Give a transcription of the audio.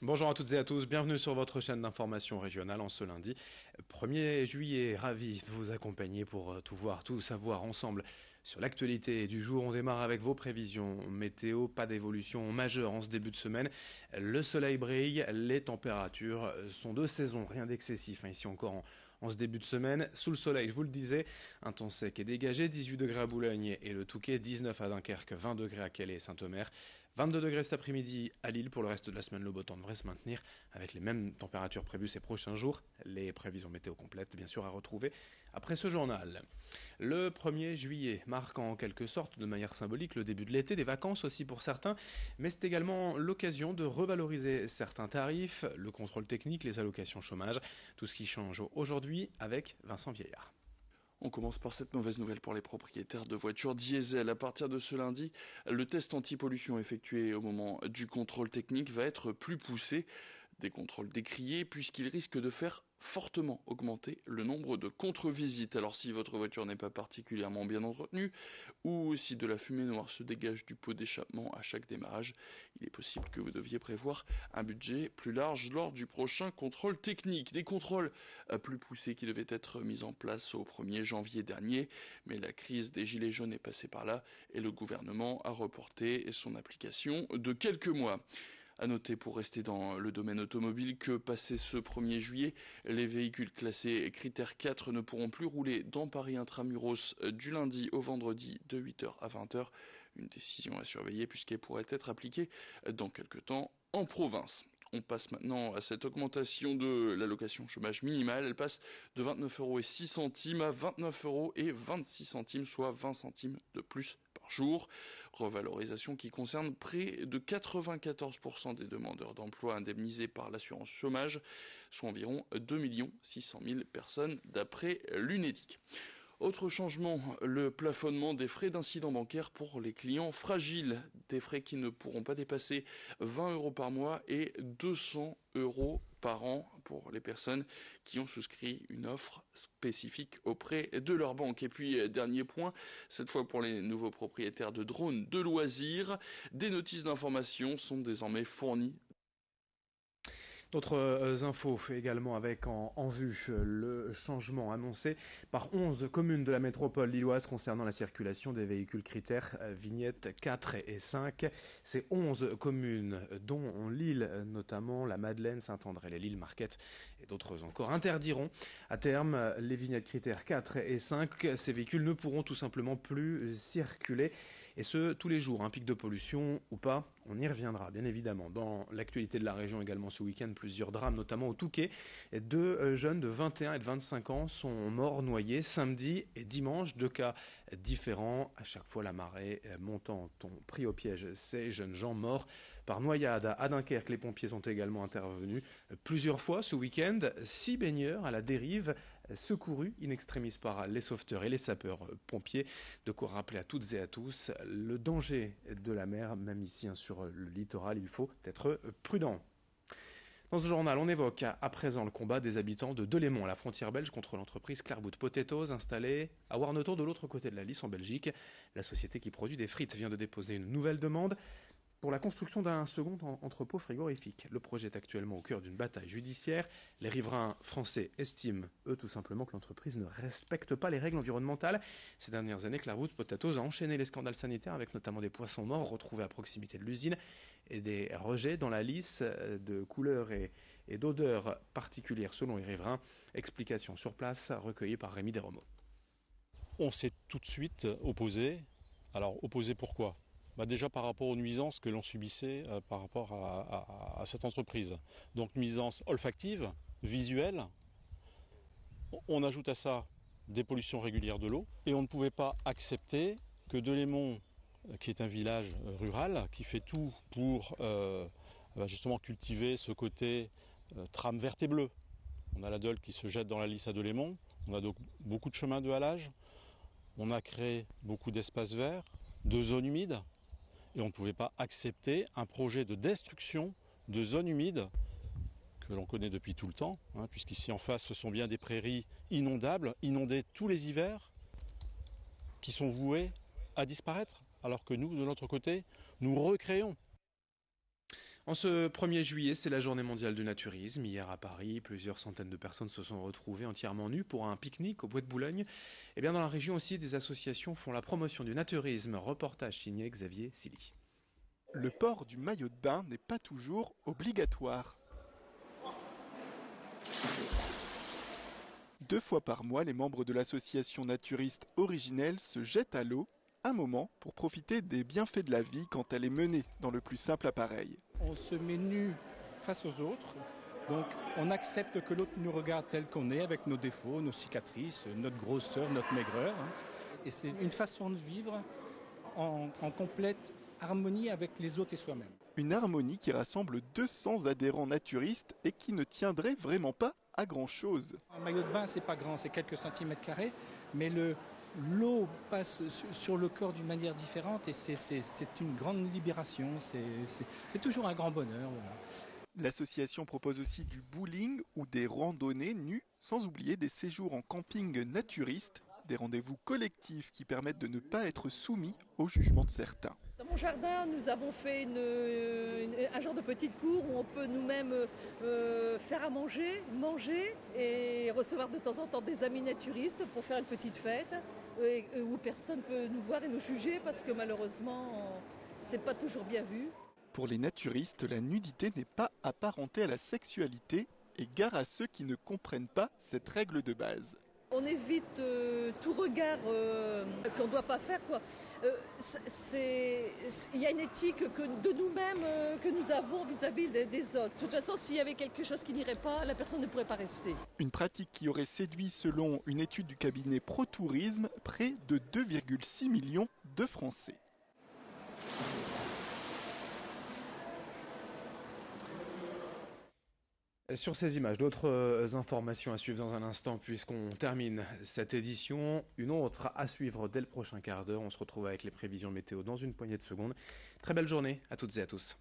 Bonjour à toutes et à tous, bienvenue sur votre chaîne d'information régionale en ce lundi 1er juillet. Ravi de vous accompagner pour tout voir, tout savoir ensemble sur l'actualité du jour. On démarre avec vos prévisions météo, pas d'évolution majeure en ce début de semaine. Le soleil brille, les températures sont de saison, rien d'excessif ici encore en ce début de semaine. Sous le soleil, je vous le disais, un temps sec et dégagé, 18 degrés à Boulogne et le Touquet, 19 à Dunkerque, 20 degrés à Calais et Saint-Omer. 22 degrés cet après-midi à Lille. Pour le reste de la semaine, le beau temps devrait se maintenir avec les mêmes températures prévues ces prochains jours. Les prévisions météo complètes, bien sûr, à retrouver après ce journal. Le 1er juillet marque en quelque sorte, de manière symbolique, le début de l'été, des vacances aussi pour certains, mais c'est également l'occasion de revaloriser certains tarifs, le contrôle technique, les allocations chômage, tout ce qui change aujourd'hui avec Vincent Vieillard. On commence par cette mauvaise nouvelle pour les propriétaires de voitures diesel. À partir de ce lundi, le test anti-pollution effectué au moment du contrôle technique va être plus poussé. Des contrôles décriés puisqu'ils risquent de faire fortement augmenter le nombre de contre-visites. Alors si votre voiture n'est pas particulièrement bien entretenue ou si de la fumée noire se dégage du pot d'échappement à chaque démarrage, il est possible que vous deviez prévoir un budget plus large lors du prochain contrôle technique. Des contrôles plus poussés qui devaient être mis en place au 1er janvier dernier, mais la crise des gilets jaunes est passée par là et le gouvernement a reporté son application de quelques mois. À noter, pour rester dans le domaine automobile, que passé ce 1er juillet, les véhicules classés critère 4 ne pourront plus rouler dans Paris intramuros du lundi au vendredi de 8 h à 20 h. Une décision à surveiller puisqu'elle pourrait être appliquée dans quelques temps en province. On passe maintenant à cette augmentation de l'allocation chômage minimale. Elle passe de 29,06 € à 29,26 €, soit 20 centimes de plus par jour. Revalorisation qui concerne près de 94% des demandeurs d'emploi indemnisés par l'assurance chômage, soit environ 2 600 000 personnes d'après l'UNEDIC. Autre changement, le plafonnement des frais d'incident bancaire pour les clients fragiles. Des frais qui ne pourront pas dépasser 20 € par mois et 200 € par an pour les personnes qui ont souscrit une offre spécifique auprès de leur banque. Et puis, dernier point, cette fois pour les nouveaux propriétaires de drones de loisirs, des notices d'information sont désormais fournies. D'autres infos également avec en vue le changement annoncé par 11 communes de la métropole lilloise concernant la circulation des véhicules critères vignettes 4 et 5. Ces 11 communes, dont Lille notamment, la Madeleine, Saint-André, les Lille, Marquette et d'autres encore, interdiront à terme les vignettes critères 4 et 5. Ces véhicules ne pourront tout simplement plus circuler. Et ce, tous les jours, un pic de pollution ou pas, on y reviendra bien évidemment. Dans l'actualité de la région également ce week-end, plusieurs drames, notamment au Touquet. Deux jeunes de 21 et de 25 ans sont morts noyés samedi et dimanche, deux cas différents. À chaque fois la marée montante ont pris au piège ces jeunes gens morts par noyade. À Dunkerque, les pompiers sont également intervenus plusieurs fois ce week-end. 6 baigneurs à la dérive, secourus in extremis par les sauveteurs et les sapeurs-pompiers. De quoi rappeler à toutes et à tous le danger de la mer, même ici sur le littoral, il faut être prudent. Dans ce journal, on évoque à présent le combat des habitants de Delémont, à la frontière belge, contre l'entreprise Clairbout Potatoes, installée à Warneton, de l'autre côté de la Lys, en Belgique. La société qui produit des frites vient de déposer une nouvelle demande pour la construction d'un second entrepôt frigorifique. Le projet est actuellement au cœur d'une bataille judiciaire. Les riverains français estiment, eux, tout simplement que l'entreprise ne respecte pas les règles environnementales. Ces dernières années, Clairbout Potatoes a enchaîné les scandales sanitaires avec notamment des poissons morts retrouvés à proximité de l'usine et des rejets dans la Lys de couleurs et d'odeurs particulières selon les riverains. Explication sur place recueillie par Rémi Desromeaux. On s'est tout de suite opposé. Alors opposé pourquoi ? Déjà par rapport aux nuisances que l'on subissait par rapport à cette entreprise. Donc nuisances olfactives, visuelles. On ajoute à ça des pollutions régulières de l'eau. Et on ne pouvait pas accepter que Delémont, qui est un village rural, qui fait tout pour justement cultiver ce côté trame verte et bleue. On a la Dole qui se jette dans la Lys à Delémont. On a donc beaucoup de chemins de halage. On a créé beaucoup d'espaces verts, de zones humides. Et on ne pouvait pas accepter un projet de destruction de zones humides que l'on connaît depuis tout le temps, puisqu'ici en face ce sont bien des prairies inondables, inondées tous les hivers, qui sont vouées à disparaître, alors que nous, de notre côté, nous recréons. En ce 1er juillet, c'est la journée mondiale du naturisme. Hier à Paris, plusieurs centaines de personnes se sont retrouvées entièrement nues pour un pique-nique au Bois de Boulogne. Et bien dans la région aussi, des associations font la promotion du naturisme. Reportage signé Xavier Silly. Le port du maillot de bain n'est pas toujours obligatoire. 2 fois par mois, les membres de l'association naturiste originelle se jettent à l'eau, un moment pour profiter des bienfaits de la vie quand elle est menée dans le plus simple appareil. On se met nu face aux autres, donc on accepte que l'autre nous regarde tel qu'on est, avec nos défauts, nos cicatrices, notre grosseur, notre maigreur. Et c'est une façon de vivre en complète harmonie avec les autres et soi-même. Une harmonie qui rassemble 200 adhérents naturistes et qui ne tiendrait vraiment pas à grand chose. Un maillot de bain, c'est pas grand, c'est quelques centimètres carrés, mais l'eau passe sur le corps d'une manière différente et c'est une grande libération, c'est toujours un grand bonheur. Voilà. L'association propose aussi du bowling ou des randonnées nues, sans oublier des séjours en camping naturiste, des rendez-vous collectifs qui permettent de ne pas être soumis au jugement de certains. Dans mon jardin, nous avons fait un genre de petite cour où on peut nous-mêmes faire à manger et recevoir de temps en temps des amis naturistes pour faire une petite fête où personne ne peut nous voir et nous juger parce que malheureusement, c'est pas toujours bien vu. Pour les naturistes, la nudité n'est pas apparentée à la sexualité et gare à ceux qui ne comprennent pas cette règle de base. On évite tout regard qu'on ne doit pas faire, quoi. Il y a une éthique de nous-mêmes que nous avons vis-à-vis des autres. De toute façon, s'il y avait quelque chose qui n'irait pas, la personne ne pourrait pas rester. Une pratique qui aurait séduit, selon une étude du cabinet ProTourisme, près de 2,6 millions de Français. Sur ces images, d'autres informations à suivre dans un instant puisqu'on termine cette édition. Une autre à suivre dès le prochain quart d'heure. On se retrouve avec les prévisions météo dans une poignée de secondes. Très belle journée à toutes et à tous.